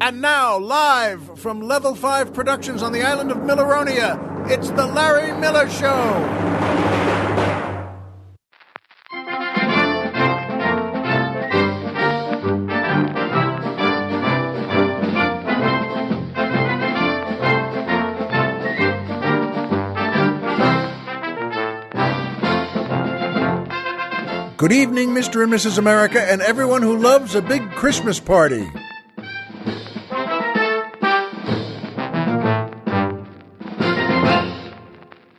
And now, live from Level 5 Productions on the island of Milleronia, it's The Larry Miller Show. Good evening, Mr. and Mrs. America, and everyone who loves a big Christmas party.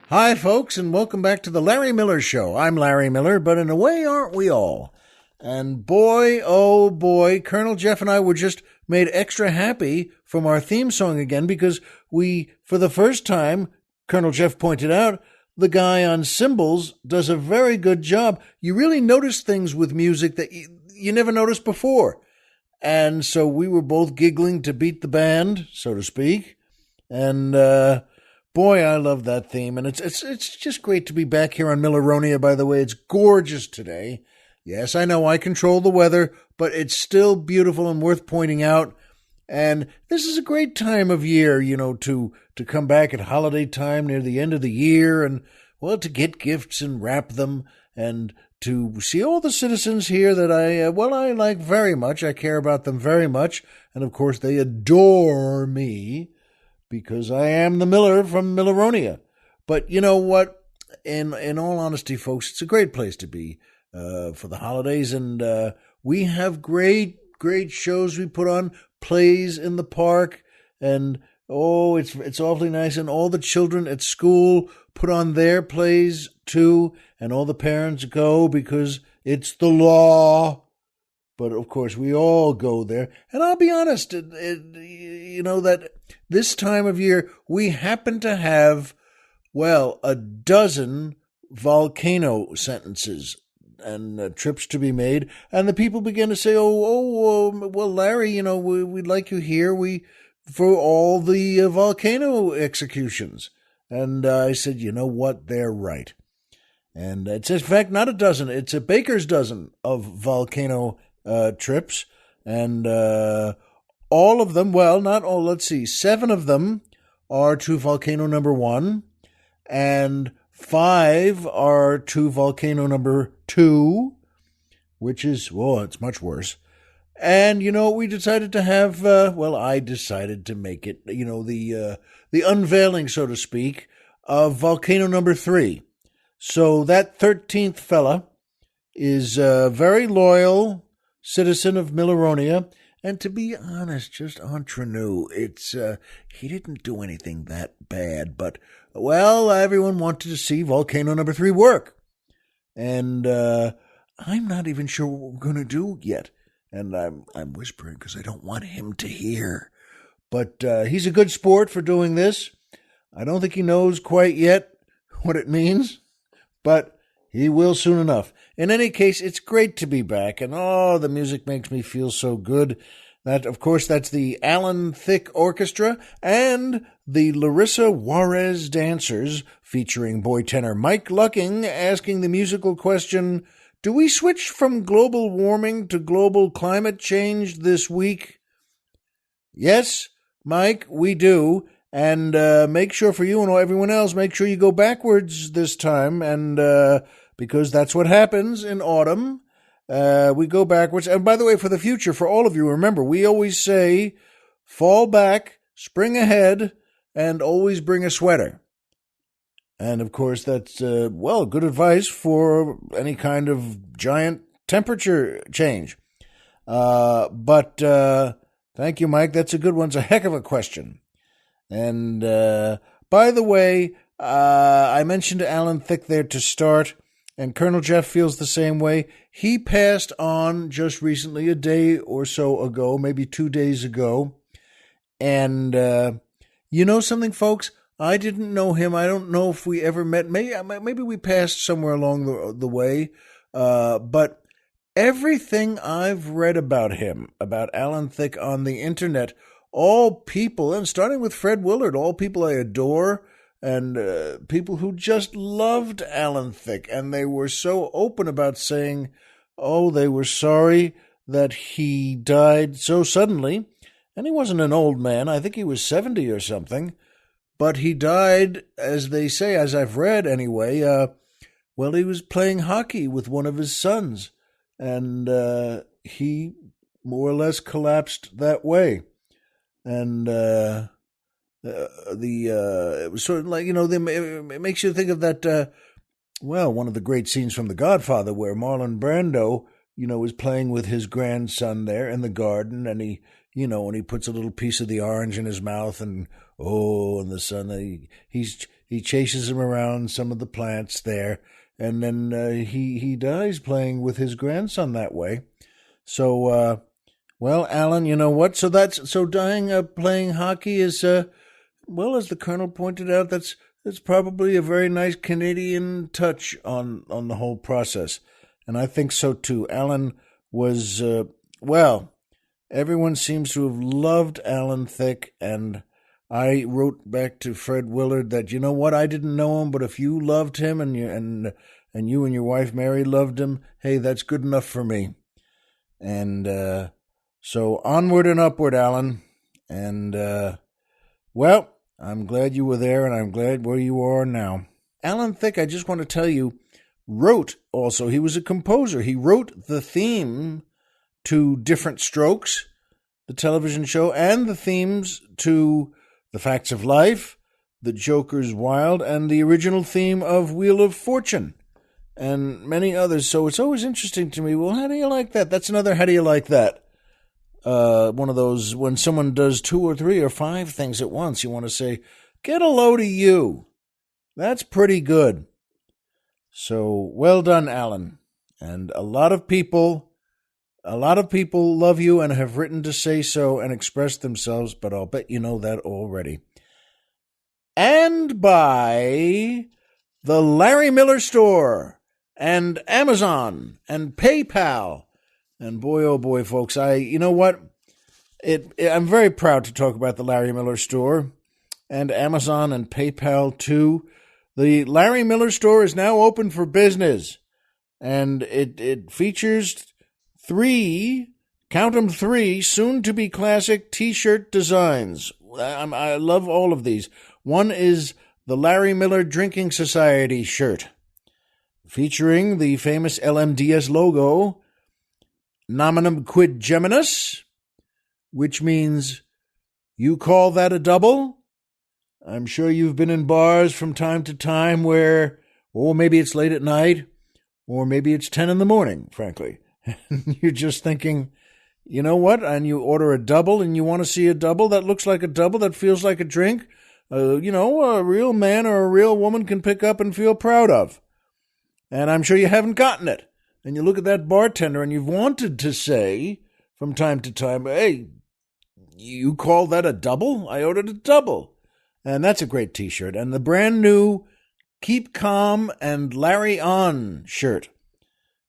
Hi, folks, and welcome back to the Larry Miller Show. I'm Larry Miller, but in a way, aren't we all? And boy, oh boy, Colonel Jeff and I were just made extra happy from our theme song again because we, for the first time, Colonel Jeff pointed out, the guy on cymbals does a very good job. You really notice things with music that you never noticed before. And so we were both giggling to beat the band, so to speak. And boy, I love that theme. And it's just great to be back here on Milleronia, by the way. It's gorgeous today. Yes, I know I control the weather, but it's still beautiful and worth pointing out. And this is a great time of year, you know, to come back at holiday time near the end of the year and, well, to get gifts and wrap them and to see all the citizens here that I like very much. I care about them very much. And, of course, they adore me because I am the Miller from Milleronia. But you know what? In all honesty, folks, it's a great place to be for the holidays. And we have great shows we put on. Plays in the park, and it's awfully nice, and all the children at school put on their plays too, and all the parents go because it's the law. But of course we all go there, and I'll be honest, you know that this time of year we happen to have, well, a dozen volcano sentences and trips to be made, and the people begin to say, well, Larry, you know, we'd like you here for all the volcano executions. And I said, you know what, they're right. And it's, in fact, not a dozen, it's a baker's dozen of volcano trips, and all of them, well, not all, let's see, 7 of them are to volcano number 1, and 5 are to volcano number 2, which is, it's much worse. And, you know, we decided to have, I decided to make it, you know, the unveiling, so to speak, of volcano number 3. So that 13th fella is a very loyal citizen of Milleronia. And to be honest, just entre nous, he didn't do anything that bad, but, well, everyone wanted to see volcano number 3 work. And I'm not even sure what we're going to do yet. And I'm whispering because I don't want him to hear. But he's a good sport for doing this. I don't think he knows quite yet what it means, but he will soon enough. In any case, it's great to be back, and the music makes me feel so good. That, of course, that's the Alan Thicke Orchestra and the Larissa Juarez Dancers, featuring boy tenor Mike Lucking, asking the musical question, do we switch from global warming to global climate change this week? Yes, Mike, we do. And make sure for you and everyone else, make sure you go backwards this time, and because that's what happens in autumn. We go backwards. And by the way, for the future, for all of you, remember, we always say, fall back, spring ahead, and always bring a sweater. And of course, that's, good advice for any kind of giant temperature change. But thank you, Mike. That's a good one. It's a heck of a question. And by the way, I mentioned Alan Thicke there to start. And Colonel Jeff feels the same way. He passed on just recently, a day or so ago, maybe 2 days ago. And you know something, folks? I didn't know him. I don't know if we ever met. Maybe we passed somewhere along the way. But everything I've read about him, about Alan Thicke on the internet, all people, and starting with Fred Willard, all people I adore, and people who just loved Alan Thicke, and they were so open about saying, they were sorry that he died so suddenly, And he wasn't an old man. I think he was 70 or something. But he died, as they say, as I've read anyway, well, he was playing hockey with one of his sons. And he more or less collapsed that way. And it was sort of like, it makes you think of that, one of the great scenes from The Godfather where Marlon Brando, is playing with his grandson there in the garden, and and he puts a little piece of the orange in his mouth, and the son, he chases him around some of the plants there, and then he dies playing with his grandson that way. So, Alan, you know what? So dying playing hockey is, as the Colonel pointed out, that's probably a very nice Canadian touch on the whole process. And I think so too. Alan was, everyone seems to have loved Alan Thicke, and I wrote back to Fred Willard that, you know what, I didn't know him, but if you loved him and you and your wife Mary loved him, hey, that's good enough for me. And so onward and upward, Alan. And, I'm glad you were there, and I'm glad where you are now. Alan Thicke, I just want to tell you, wrote also. He was a composer. He wrote the theme to Different Strokes, the television show, and the themes to The Facts of Life, The Joker's Wild, and the original theme of Wheel of Fortune, and many others. So it's always interesting to me, well, how do you like that? That's another how do you like that? One of those, when someone does 2 or 3 or 5 things at once, you want to say, get a load of you. That's pretty good. So, well done, Alan. And a lot of people love you and have written to say so and expressed themselves, but I'll bet you know that already. And by the Larry Miller Store and Amazon and PayPal. And boy, oh boy, folks, you know what? I'm very proud to talk about the Larry Miller Store and Amazon and PayPal too. The Larry Miller Store is now open for business, and it features 3, count 'em 3, soon-to-be classic T-shirt designs. I love all of these. One is the Larry Miller Drinking Society shirt, featuring the famous LMDS logo, Nominum Quid Geminis, which means, you call that a double? I'm sure you've been in bars from time to time where, maybe it's late at night, or maybe it's 10 in the morning, frankly. And you're just thinking, you know what? And you order a double, and you want to see a double that looks like a double, that feels like a drink, a real man or a real woman can pick up and feel proud of. And I'm sure you haven't gotten it. And you look at that bartender, and you've wanted to say from time to time, hey, you call that a double? I ordered a double. And that's a great T-shirt. And the brand new Keep Calm and Larry On shirt.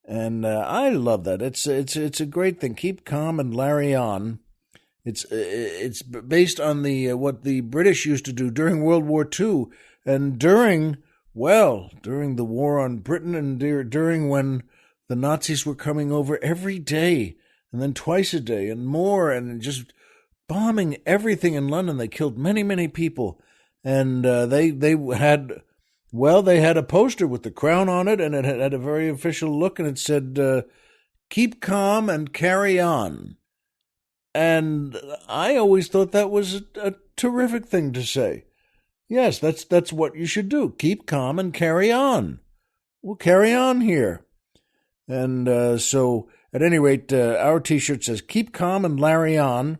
And I love that. It's a great thing. Keep Calm and Larry On. It's based on the what the British used to do during World War II and during the war on Britain and during when the Nazis were coming over every day and then twice a day and more and just bombing everything in London. They killed many, many people. And they had a poster with the crown on it, and it had a very official look, and it said, keep calm and carry on. And I always thought that was a terrific thing to say. Yes, that's what you should do. Keep calm and carry on. We'll carry on here. And so, at any rate, our T-shirt says, keep calm and Larry on.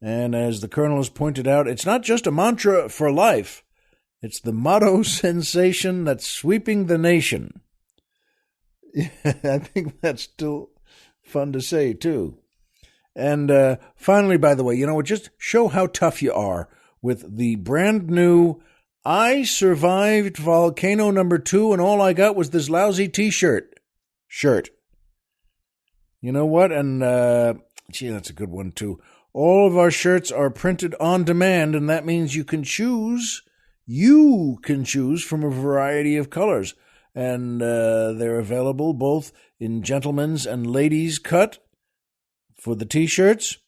And as the Colonel has pointed out, it's not just a mantra for life. It's the motto sensation that's sweeping the nation. I think that's still fun to say, too. And finally, by the way, just show how tough you are with the brand new I survived volcano #2 and all I got was this lousy T-shirt. You know what? And, that's a good one, too. All of our shirts are printed on demand, and that means you can choose from a variety of colors. And they're available both in gentlemen's and ladies' cut for the T-shirts.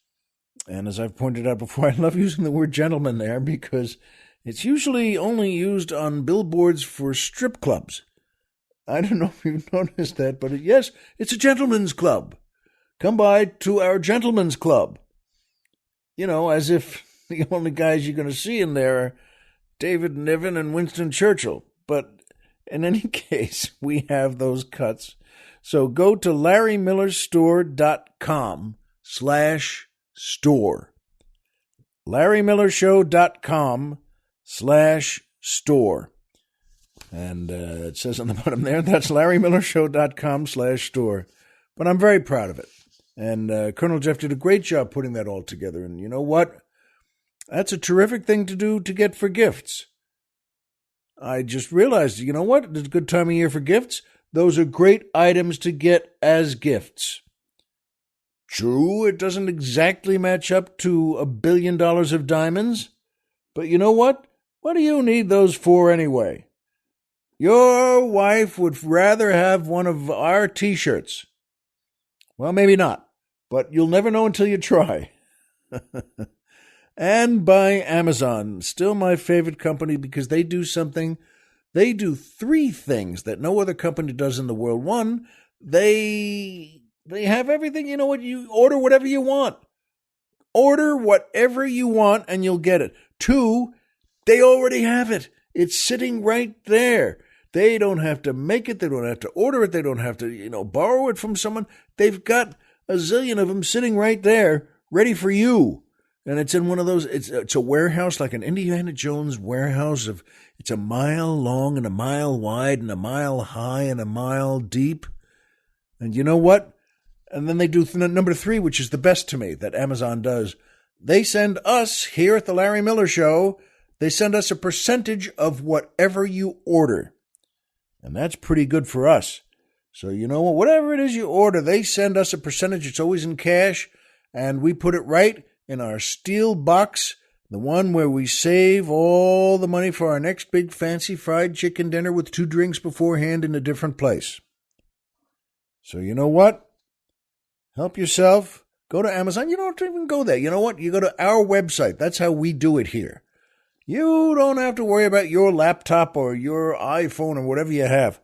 And as I've pointed out before, I love using the word gentleman there because it's usually only used on billboards for strip clubs. I don't know if you've noticed that, but yes, it's a gentleman's club. Come by to our gentleman's club. You know, as if the only guys you're going to see in there are David Niven and Winston Churchill. But in any case, we have those cuts. So go to LarryMillerStore.com/store. LarryMillerShow.com/store. And it says on the bottom there, that's LarryMillerShow.com/store. But I'm very proud of it. And Colonel Jeff did a great job putting that all together. And you know what? That's a terrific thing to do to get for gifts. I just realized, you know what? It's a good time of year for gifts. Those are great items to get as gifts. True, it doesn't exactly match up to $1 billion of diamonds. But you know what? What do you need those for anyway? Your wife would rather have one of our T-shirts. Well, maybe not, but you'll never know until you try. And by Amazon, still my favorite company because they do something. They do three things that no other company does in the world. One, they have everything. You know what? You order whatever you want. Order whatever you want and you'll get it. Two, they already have it. It's sitting right there. They don't have to make it. They don't have to order it. They don't have to, borrow it from someone. They've got a zillion of them sitting right there, ready for you. And it's in one of those, it's a warehouse, like an Indiana Jones warehouse. It's a mile long and a mile wide and a mile high and a mile deep. And you know what? And then they do number 3, which is the best to me that Amazon does. They send us here at the Larry Miller Show, they send us a percentage of whatever you order. And that's pretty good for us. So you know what? Whatever it is you order, they send us a percentage. It's always in cash. And we put it right in our steel box, the one where we save all the money for our next big fancy fried chicken dinner with 2 drinks beforehand in a different place. So you know what? Help yourself. Go to Amazon. You don't have to even go there. You know what? You go to our website. That's how we do it here. You don't have to worry about your laptop or your iPhone or whatever you have.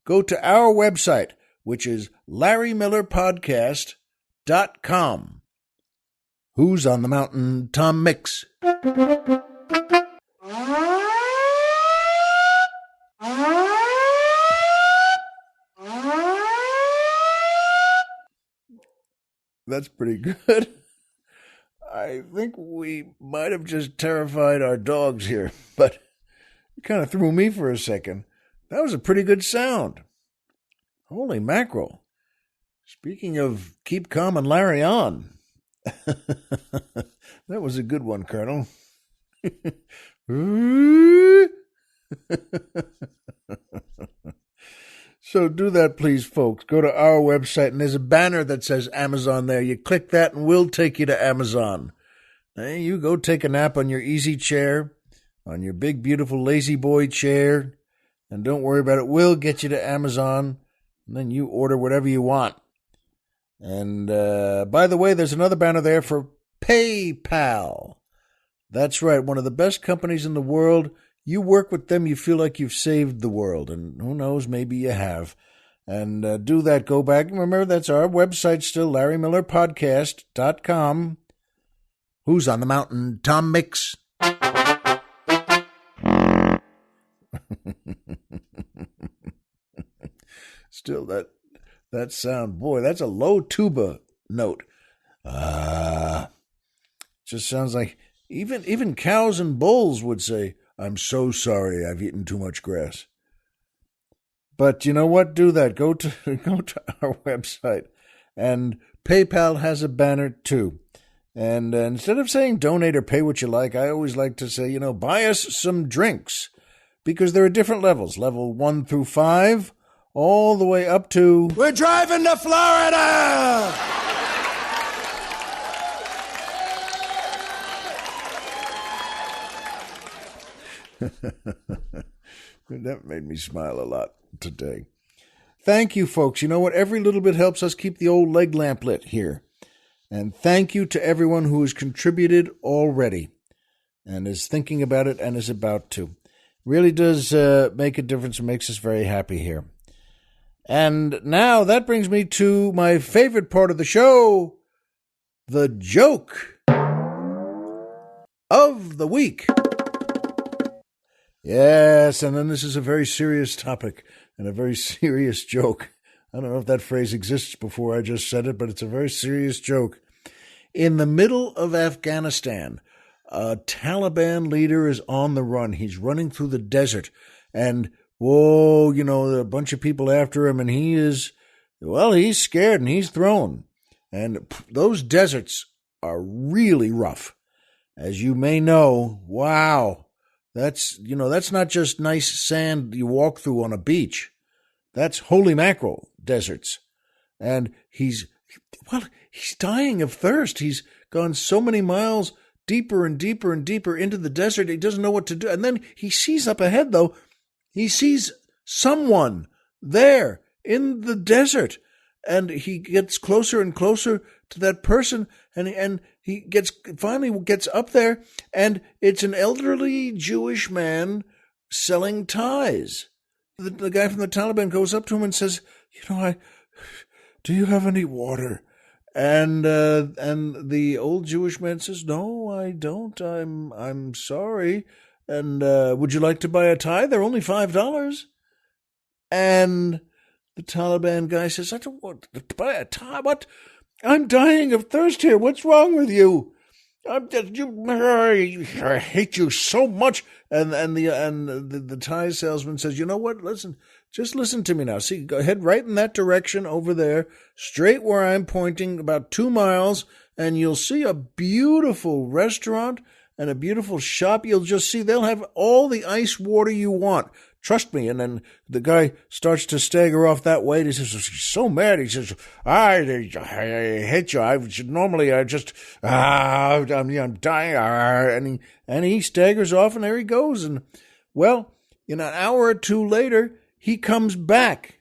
Go to our website, which is LarryMillerPodcast.com. Who's on the Mountain? Tom Mix. That's pretty good. I think we might have just terrified our dogs here, but it kind of threw me for a second. That was a pretty good sound. Holy mackerel. Speaking of keep calm and Larry on. That was a good one, Colonel. So do that, please, folks. Go to our website, and there's a banner that says Amazon there. You click that, and we'll take you to Amazon. Hey, you go take a nap on your easy chair, on your big, beautiful lazy boy chair, and don't worry about it. We'll get you to Amazon, and then you order whatever you want. And by the way, there's another banner there for PayPal. That's right, one of the best companies in the world. You work with them, you feel like you've saved the world, and who knows, maybe you have. And do that, go back. Remember, that's our website still, LarryMillerPodcast.com. Who's on the Mountain? Tom Mix. Still, that sound, boy, that's a low tuba note. Just sounds like even cows and bulls would say, I'm so sorry I've eaten too much grass. But you know what? Do that. Go to our website. And PayPal has a banner too. And instead of saying donate or pay what you like, I always like to say, buy us some drinks. Because there are different levels. Level 1 through 5, all the way up to... We're driving to Florida! That made me smile a lot today. Thank you, folks. You know what? Every little bit helps us keep the old leg lamp lit here. And thank you to everyone who has contributed already and is thinking about it and is about to. Really does make a difference and makes us very happy here. And now that brings me to my favorite part of the show, the joke of the week. Yes, and then this is a very serious topic and a very serious joke. I don't know if that phrase exists before I just said it, but it's a very serious joke. In the middle of Afghanistan, a Taliban leader is on the run. He's running through the desert, and whoa, a bunch of people after him, and he's scared and he's thrown. And those deserts are really rough. As you may know, wow, that's not just nice sand you walk through on a beach. That's holy mackerel deserts. And he's dying of thirst. He's gone so many miles deeper and deeper and deeper into the desert. He doesn't know what to do. And then he sees up ahead, though, he sees someone there in the desert. And he gets closer and closer to that person. And he finally gets up there. And it's an elderly Jewish man selling ties. The guy from the Taliban goes up to him and says, do you have any water? And the old Jewish man says, no, I don't. I'm sorry. And would you like to buy a tie? They're only $5. And the Taliban guy says, I don't want to buy a tie. What? I'm dying of thirst here. What's wrong with you? I hate you so much. And the tie salesman says, you know what? Just listen to me now. See, go ahead right in that direction over there, straight where I'm pointing, about 2 miles, and you'll see a beautiful restaurant and a beautiful shop. You'll just see they'll have all the ice water you want. Trust me. And then the guy starts to stagger off that way. He says, he's so mad. He says, I hate you. I'm dying. And he staggers off, and there he goes. And, well, an hour or two later, he comes back.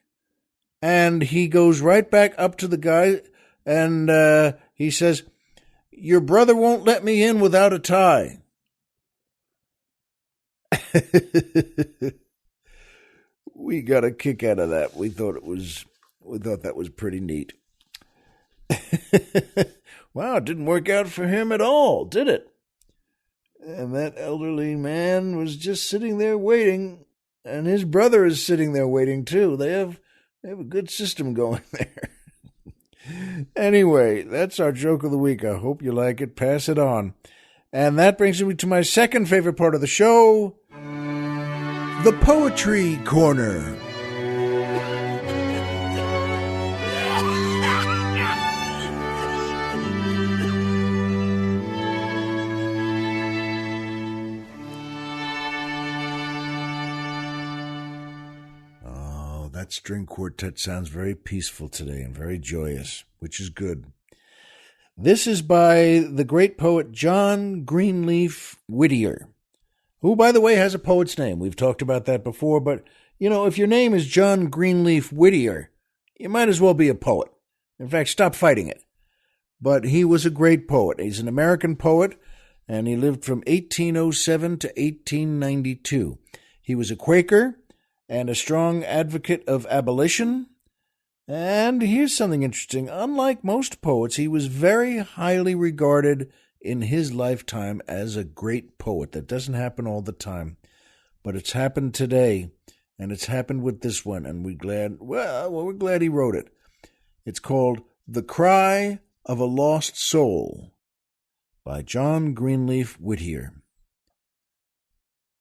And he goes right back up to the guy, and he says, your brother won't let me in without a tie. We got a kick out of that. We thought that was pretty neat. Wow, it didn't work out for him at all, did it? And that elderly man was just sitting there waiting, and his brother is sitting there waiting too. They have a good system going there. Anyway, that's our joke of the week. I hope you like it. Pass it on. And that brings me to my second favorite part of the show, the Poetry Corner. Oh, that string quartet sounds very peaceful today and very joyous, which is good. This is by the great poet John Greenleaf Whittier, who, by the way, has a poet's name. We've talked about that before, but, if your name is John Greenleaf Whittier, you might as well be a poet. In fact, stop fighting it. But he was a great poet. He's an American poet, and he lived from 1807 to 1892. He was a Quaker and a strong advocate of abolition. And here's something interesting. Unlike most poets, he was very highly regarded in his lifetime as a great poet. That doesn't happen all the time, but it's happened today, and it's happened with this one, and we're glad he wrote it. It's called The Cry of a Lost Soul by John Greenleaf Whittier.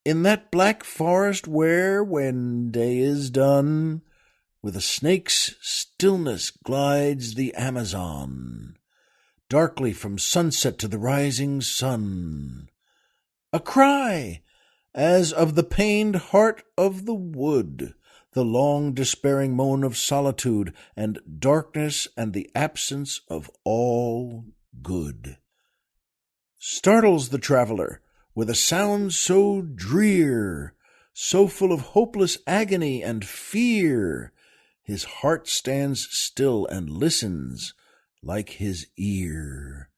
In that black forest where, when day is done, with a snake's stillness glides the Amazon, darkly from sunset to the rising sun. A cry, as of the pained heart of the wood, the long despairing moan of solitude and darkness and the absence of all good. Startles the traveler with a sound so drear, so full of hopeless agony and fear. His heart stands still and listens, like his ear.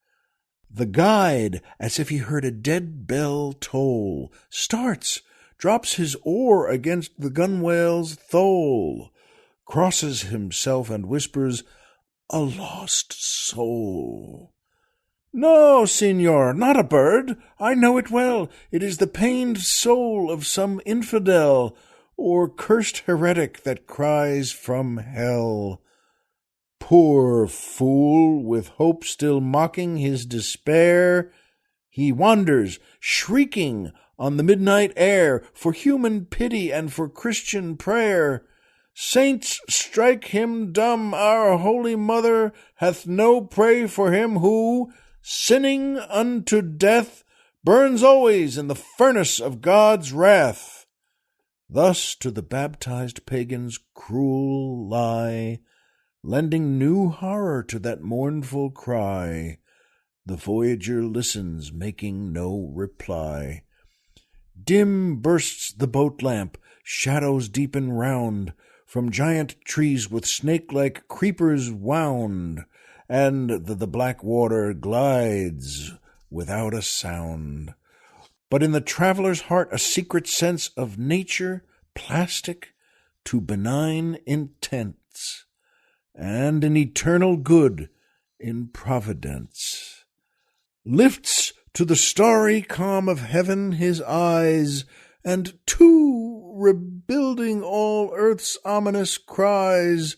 The guide, as if he heard a dead bell toll, starts, drops his oar against the gunwale's thole, crosses himself and whispers, "A lost soul." "No, Signor, not a bird. I know it well. It is the pained soul of some infidel or cursed heretic that cries from hell." Poor fool, with hope still mocking his despair, he wanders, shrieking on the midnight air, for human pity and for Christian prayer. "Saints, strike him dumb! Our Holy Mother hath no prey for him who, sinning unto death, burns always in the furnace of God's wrath." Thus to the baptized pagan's cruel lie, lending new horror to that mournful cry, the voyager listens, making no reply. Dim bursts the boat lamp, shadows deepen round, from giant trees with snake-like creepers wound, and the black water glides without a sound. But in the traveler's heart a secret sense of nature, plastic to benign intents, and an eternal good in providence, lifts to the starry calm of heaven his eyes, and to rebuilding all earth's ominous cries,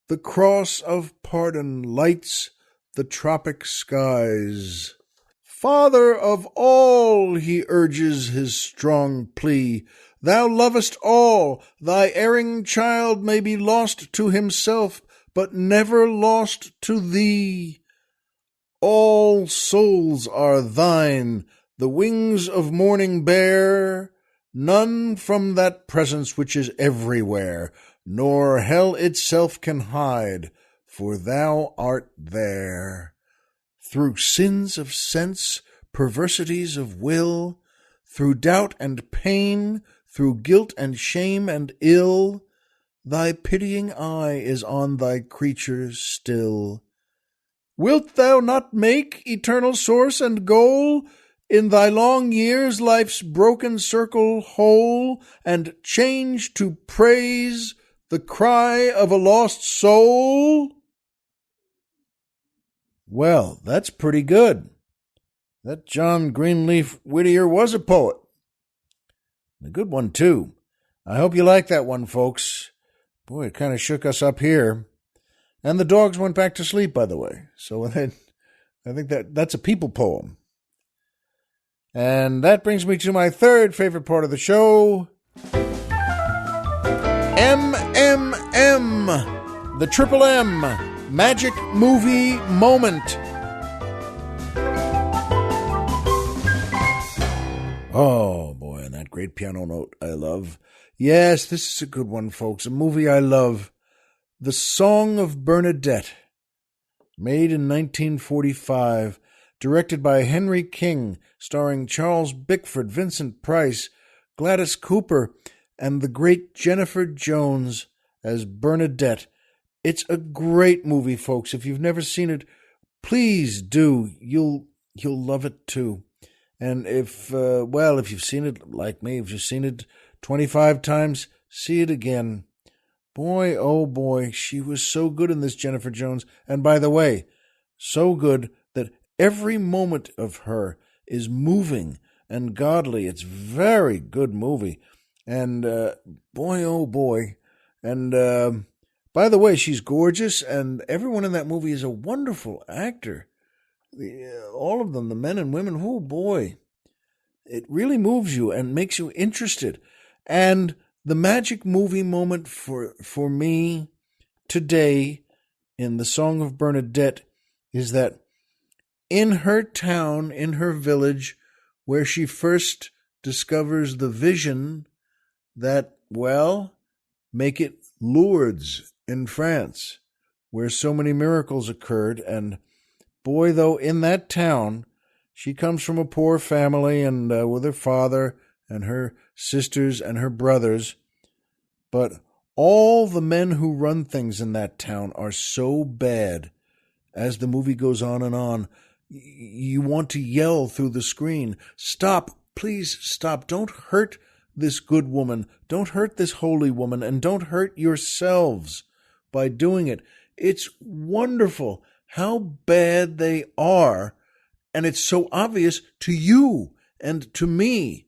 the cross of pardon lights the tropic skies. "Father of all," he urges his strong plea, "thou lovest all, thy erring child may be lost to himself, but never lost to thee. All souls are thine, the wings of morning bear, none from that presence which is everywhere, nor hell itself can hide, for thou art there. Through sins of sense, perversities of will, through doubt and pain, through guilt and shame and ill, thy pitying eye is on thy creatures still. Wilt thou not make eternal source and goal in thy long years life's broken circle whole, and change to praise the cry of a lost soul?" Well, that's pretty good. That John Greenleaf Whittier was a poet. A good one, too. I hope you like that one, folks. Boy, it kind of shook us up here. And the dogs went back to sleep, by the way. So I think that's a people poem. And that brings me to my third favorite part of the show. MMM. The Triple M. Magic Movie Moment. Oh, boy, and that great piano note I love. Yes, this is a good one, folks. A movie I love. The Song of Bernadette. Made in 1945. Directed by Henry King. Starring Charles Bickford, Vincent Price, Gladys Cooper, and the great Jennifer Jones as Bernadette. It's a great movie, folks. If you've never seen it, please do. You'll love it too. And if you've seen it like me, if you've seen it 25 times, see it again. Boy, oh boy, she was so good in this, Jennifer Jones. And by the way, so good that every moment of her is moving and godly. It's a very good movie. And boy, oh boy. And by the way, she's gorgeous, and everyone in that movie is a wonderful actor. All of them, the men and women, oh boy. It really moves you and makes you interested. And the magic movie moment for me today in The Song of Bernadette is that in her town, in her village, where she first discovers the vision that, make it Lourdes in France, where so many miracles occurred. And boy, though, in that town, she comes from a poor family and with her father and her sisters and her brothers. But all the men who run things in that town are so bad as the movie goes on and on. You want to yell through the screen, "Stop, please stop. Don't hurt this good woman. Don't hurt this holy woman, and don't hurt yourselves by doing it." It's wonderful how bad they are, and it's so obvious to you and to me,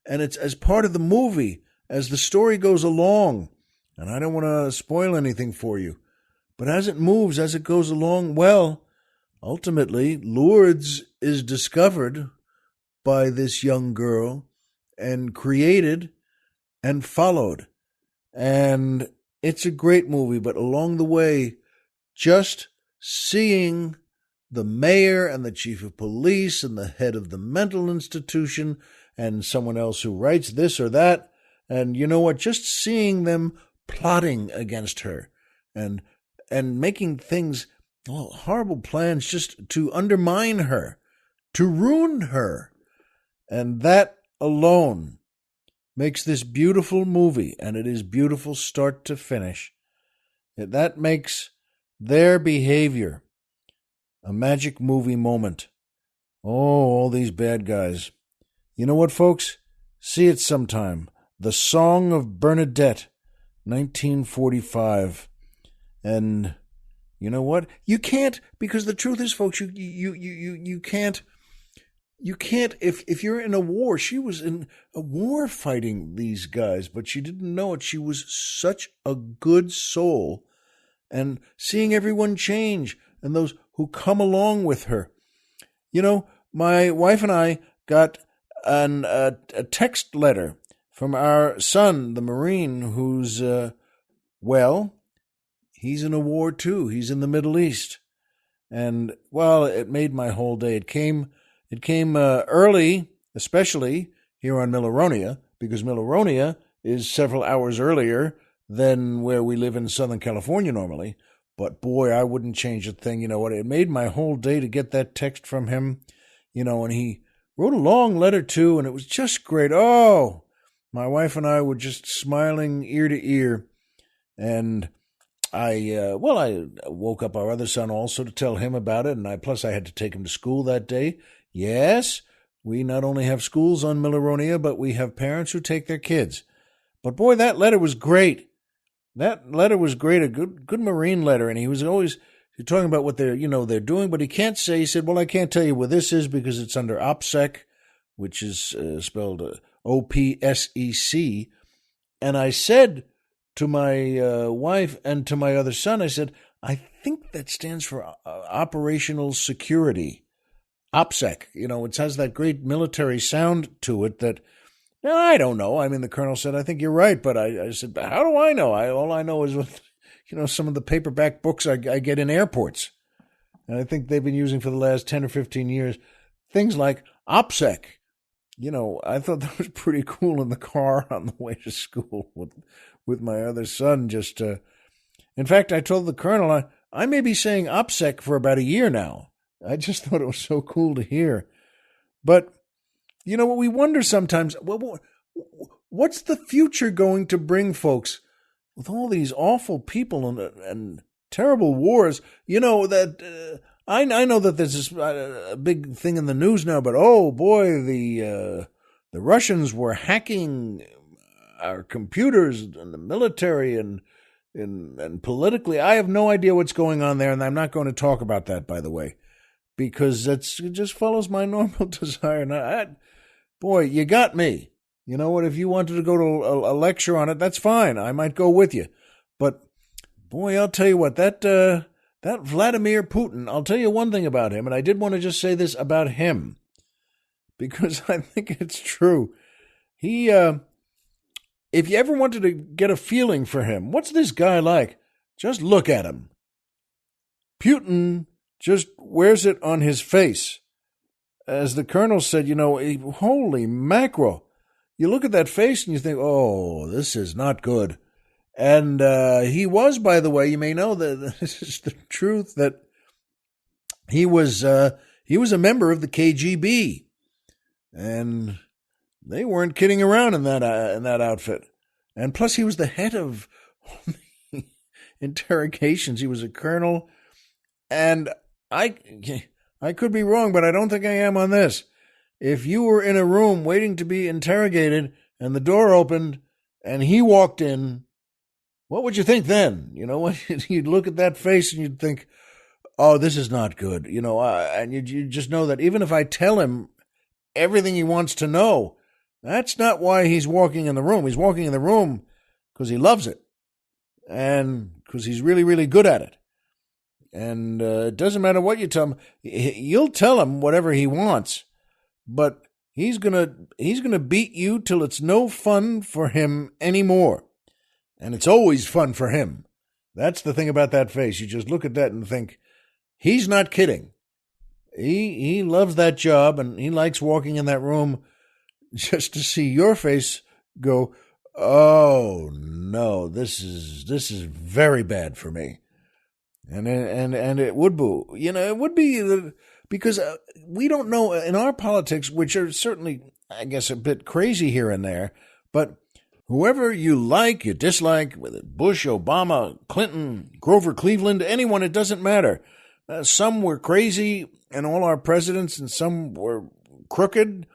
and it's as part of the movie as the story goes along. And I don't want to spoil anything for you, but as it moves, as it goes along, well, ultimately, Lourdes is discovered by this young girl and created and followed. And it's a great movie, but along the way, just seeing the mayor and the chief of police and the head of the mental institution and someone else who writes this or that, and you know what, just seeing them plotting against her and making things, well, horrible plans just to undermine her, to ruin her. And that alone makes this beautiful movie, and it is beautiful start to finish. That makes their behavior a magic movie moment. Oh, all these bad guys. You know what, folks? See it sometime. The Song of Bernadette, 1945. And you know what? You can't, because the truth is, folks, you can't, if you're in a war. She was in a war fighting these guys, but she didn't know it. She was such a good soul, and seeing everyone change and those who come along with her. You know, my wife and I got a text letter from our son, the Marine, who's, he's in a war too. He's in the Middle East. And, well, it made my whole day. It came early, especially here on Milleronia, because Milleronia is several hours earlier than where we live in Southern California normally. But boy, I wouldn't change a thing. You know what? It made my whole day to get that text from him, you know, and he wrote a long letter too, and it was just great. Oh, my wife and I were just smiling ear to ear. And I woke up our other son also to tell him about it, and I had to take him to school that day. Yes, we not only have schools on Milleronia, but we have parents who take their kids. But boy, that letter was great. That letter was great, a good Marine letter, and he was always talking about what they're doing, but he can't say. He said, "Well, I can't tell you where this is because it's under OPSEC, which is spelled OPSEC." And I said to my wife and to my other son, I said, "I think that stands for Operational Security, OPSEC." You know, it has that great military sound to it that. No, I don't know. I mean, the colonel said, "I think you're right," but I said, "How do I know? All I know is with, some of the paperback books I get in airports, and I think they've been using for the last 10 or 15 years things like OPSEC." You know, I thought that was pretty cool in the car on the way to school with my other son. In fact, I told the colonel I may be saying OPSEC for about a year now. I just thought it was so cool to hear, but. You know what we wonder sometimes? What's the future going to bring, folks, with all these awful people and terrible wars? You know that I know that there's this big thing in the news now, but oh boy, the Russians were hacking our computers and the military and politically. I have no idea what's going on there, and I'm not going to talk about that, by the way, because it just follows my normal desire. Boy, you got me. You know what? If you wanted to go to a lecture on it, that's fine. I might go with you. But, boy, I'll tell you what, that Vladimir Putin, I'll tell you one thing about him, and I did want to just say this about him, because I think it's true. He, if you ever wanted to get a feeling for him, what's this guy like? Just look at him. Putin just wears it on his face. As the colonel said, holy mackerel. You look at that face and you think, oh, this is not good. And he was, by the way, you may know that this is the truth, that he was a member of the KGB. And they weren't kidding around in that outfit. And plus he was the head of interrogations. He was a colonel. And I I could be wrong, but I don't think I am on this. If you were in a room waiting to be interrogated and the door opened and he walked in, what would you think then? You know, you'd look at that face and you'd think, oh, this is not good. You know, and you just know that even if I tell him everything he wants to know, that's not why he's walking in the room. He's walking in the room because he loves it and because he's really, really good at it. And it doesn't matter what you tell him. You'll tell him whatever he wants, but he's gonna beat you till it's no fun for him anymore. And it's always fun for him. That's the thing about that face. You just look at that and think, he's not kidding. He loves that job, and he likes walking in that room just to see your face go, oh no, this is very bad for me. And it would be, it would be, because we don't know in our politics, which are certainly, I guess, a bit crazy here and there, but whoever you like, you dislike, whether Bush, Obama, Clinton, Grover Cleveland, anyone, it doesn't matter. Some were crazy, and all our presidents, and some were crooked,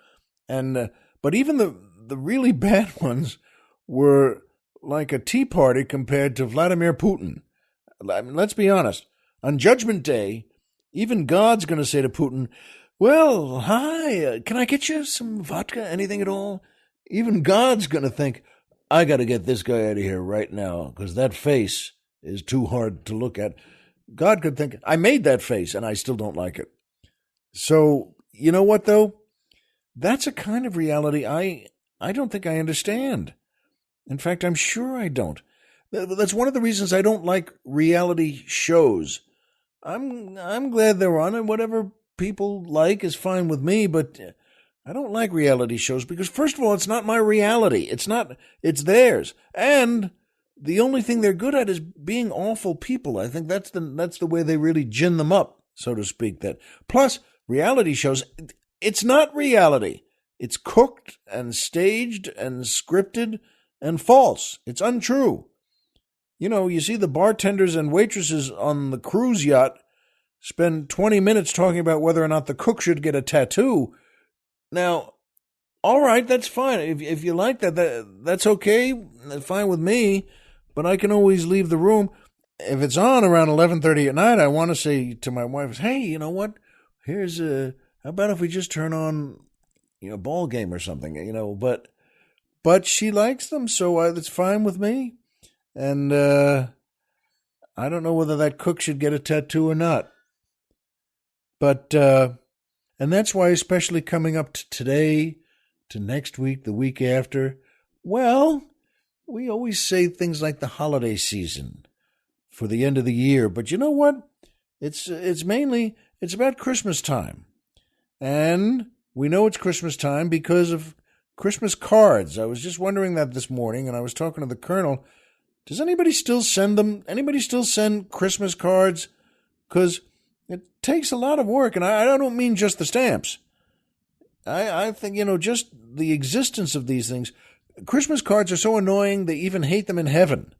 and but even the really bad ones were like a tea party compared to Vladimir Putin. I mean, let's be honest. On Judgment Day, even God's going to say to Putin, well, hi, can I get you some vodka, anything at all? Even God's going to think, I got to get this guy out of here right now because that face is too hard to look at. God could think, I made that face and I still don't like it. So, you know what, though? That's a kind of reality I don't think I understand. In fact, I'm sure I don't. That's one of the reasons I don't like reality shows. I'm glad they're on, and whatever people like is fine with me, but I don't like reality shows because, first of all, it's not my reality. It's theirs. And the only thing they're good at is being awful people. I think that's the way they really gin them up, so to speak. That plus reality shows, it's not reality. It's cooked and staged and scripted and false. It's untrue. You know, you see the bartenders and waitresses on the cruise yacht spend 20 minutes talking about whether or not the cook should get a tattoo. Now, all right, that's fine. If you like that's okay. That's fine with me. But I can always leave the room. If it's on around 11:30 at night, I want to say to my wife, hey, you know what? Here's how about if we just turn on, a ball game or something, But she likes them, so that's fine with me. And I don't know whether that cook should get a tattoo or not. But, and that's why, especially coming up to today, to next week, the week after, well, we always say things like the holiday season for the end of the year. But you know what? It's about Christmas time. And we know it's Christmas time because of Christmas cards. I was just wondering that this morning, and I was talking to the Colonel. Does anybody still send them? Anybody still send Christmas cards? Because it takes a lot of work, and I don't mean just the stamps. I think, just the existence of these things. Christmas cards are so annoying, they even hate them in heaven.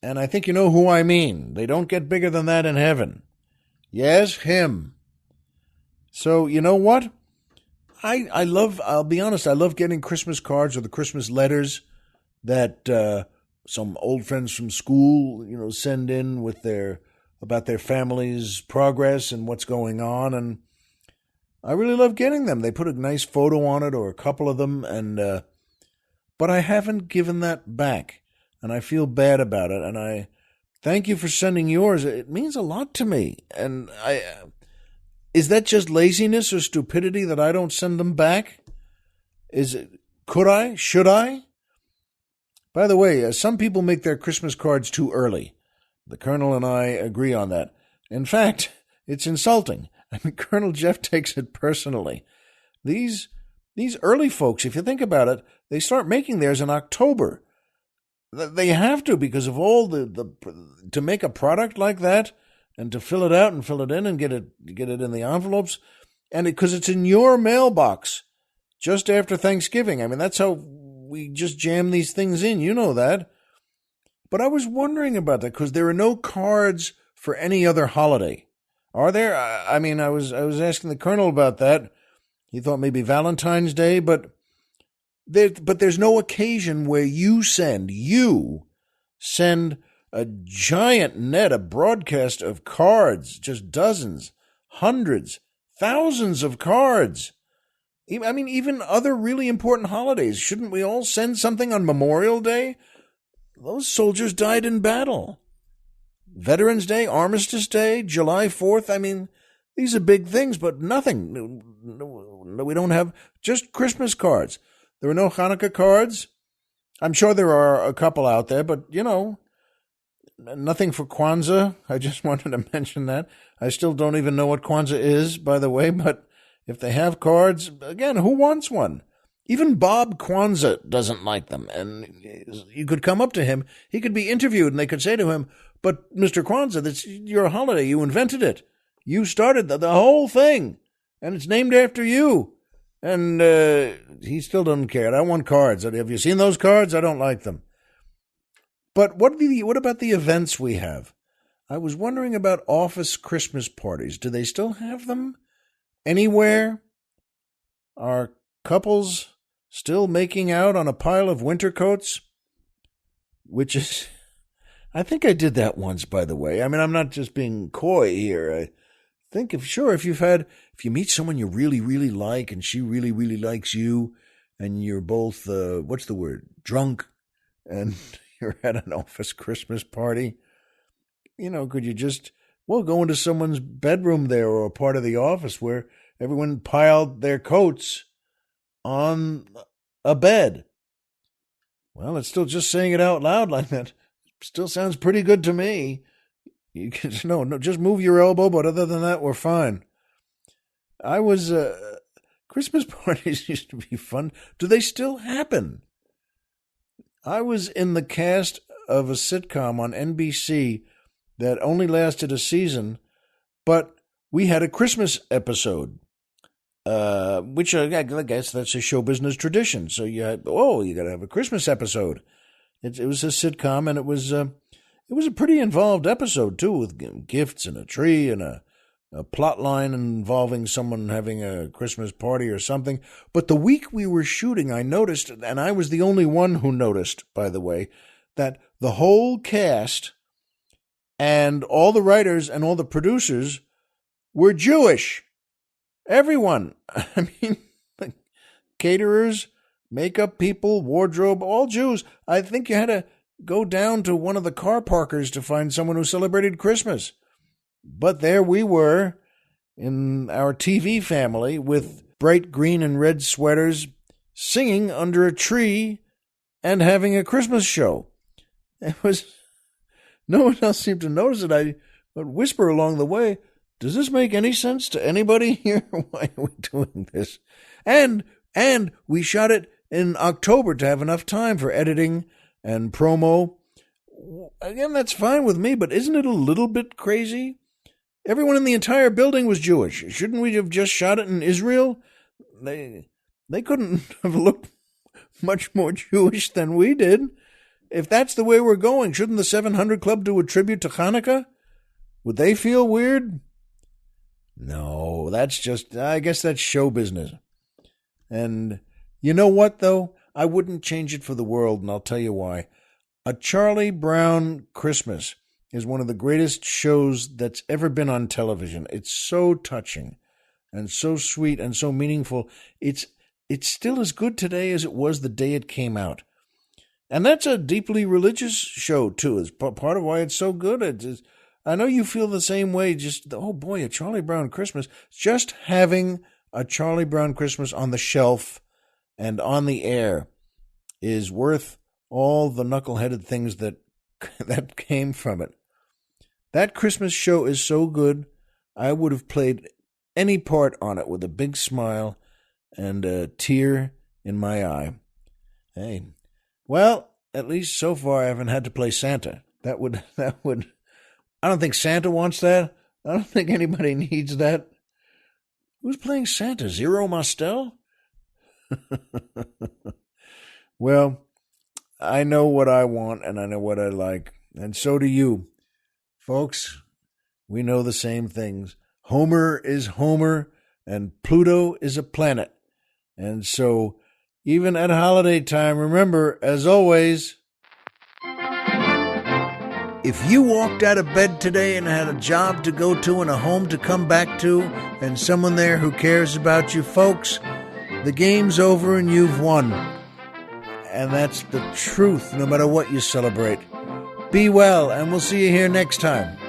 And I think you know who I mean. They don't get bigger than that in heaven. Yes, him. So, you know what? I'll be honest, I love getting Christmas cards or the Christmas letters that some old friends from school, send in with about their family's progress and what's going on. And I really love getting them. They put a nice photo on it or a couple of them. And, but I haven't given that back and I feel bad about it. And I thank you for sending yours. It means a lot to me. And is that just laziness or stupidity that I don't send them back? Could I? Should I? By the way, some people make their Christmas cards too early. The Colonel and I agree on that. In fact, it's insulting. I mean, Colonel Jeff takes it personally. These early folks, if you think about it, they start making theirs in October. They have to because of all to make a product like that and to fill it out and fill it in and get it in the envelopes, and because it's in your mailbox just after Thanksgiving. I mean, that's how we just jam these things in. You know that. But I was wondering about that because there are no cards for any other holiday. Are there? I mean, I was asking the Colonel about that. He thought maybe Valentine's Day, but there's no occasion where you send a giant net, a broadcast of cards, just dozens, hundreds, thousands of cards. I mean, even other really important holidays. Shouldn't we all send something on Memorial Day? Those soldiers died in battle. Veterans Day, Armistice Day, July 4th. I mean, these are big things, but nothing. No, we don't have just Christmas cards. There are no Hanukkah cards. I'm sure there are a couple out there, but, nothing for Kwanzaa. I just wanted to mention that. I still don't even know what Kwanzaa is, by the way, but if they have cards, again, who wants one? Even Bob Kwanzaa doesn't like them. And you could come up to him, he could be interviewed, and they could say to him, but Mr. Kwanzaa, that's your holiday. You invented it. You started the whole thing, and it's named after you. And he still doesn't care. I want cards. Have you seen those cards? I don't like them. But what about the events we have? I was wondering about office Christmas parties. Do they still have them anywhere? Are couples still making out on a pile of winter coats? Which is, I think I did that once, by the way. I mean, I'm not just being coy here. I think if you meet someone you really, really like and she really, really likes you and you're both, drunk, and you're at an office Christmas party, could you just, go into someone's bedroom there or a part of the office where everyone piled their coats on a bed. Well, it's still just saying it out loud like that. Still sounds pretty good to me. You can no, just move your elbow, but other than that, we're fine. Christmas parties used to be fun. Do they still happen? I was in the cast of a sitcom on NBC that only lasted a season, but we had a Christmas episode, which I guess that's a show business tradition. So you got to have a Christmas episode. It was a sitcom, and it was a pretty involved episode too, with gifts and a tree and a plot line involving someone having a Christmas party or something. But the week we were shooting, I noticed, and I was the only one who noticed, by the way, that the whole cast and all the writers and all the producers were Jewish. Everyone. I mean, caterers, makeup people, wardrobe, all Jews. I think you had to go down to one of the car parkers to find someone who celebrated Christmas. But there we were in our TV family with bright green and red sweaters, singing under a tree and having a Christmas show. No one else seemed to notice it. I would whisper along the way, does this make any sense to anybody here? Why are we doing this? And we shot it in October to have enough time for editing and promo. Again, that's fine with me, but isn't it a little bit crazy? Everyone in the entire building was Jewish. Shouldn't we have just shot it in Israel? They couldn't have looked much more Jewish than we did. If that's the way we're going, shouldn't the 700 Club do a tribute to Hanukkah? Would they feel weird? No, I guess that's show business. And you know what, though? I wouldn't change it for the world, and I'll tell you why. A Charlie Brown Christmas is one of the greatest shows that's ever been on television. It's so touching and so sweet and so meaningful. It's still as good today as it was the day it came out. And that's a deeply religious show, too. It's part of why it's so good. I know you feel the same way. A Charlie Brown Christmas. Just having a Charlie Brown Christmas on the shelf and on the air is worth all the knuckleheaded things that came from it. That Christmas show is so good, I would have played any part on it with a big smile and a tear in my eye. Hey, well, at least so far I haven't had to play Santa. That would, I don't think Santa wants that. I don't think anybody needs that. Who's playing Santa? Zero Mostel? Well, I know what I want and I know what I like, and so do you. Folks, we know the same things. Homer is Homer, and Pluto is a planet. And so, even at holiday time, remember, as always, if you walked out of bed today and had a job to go to and a home to come back to and someone there who cares about you, folks, the game's over and you've won. And that's the truth, no matter what you celebrate. Be well, and we'll see you here next time.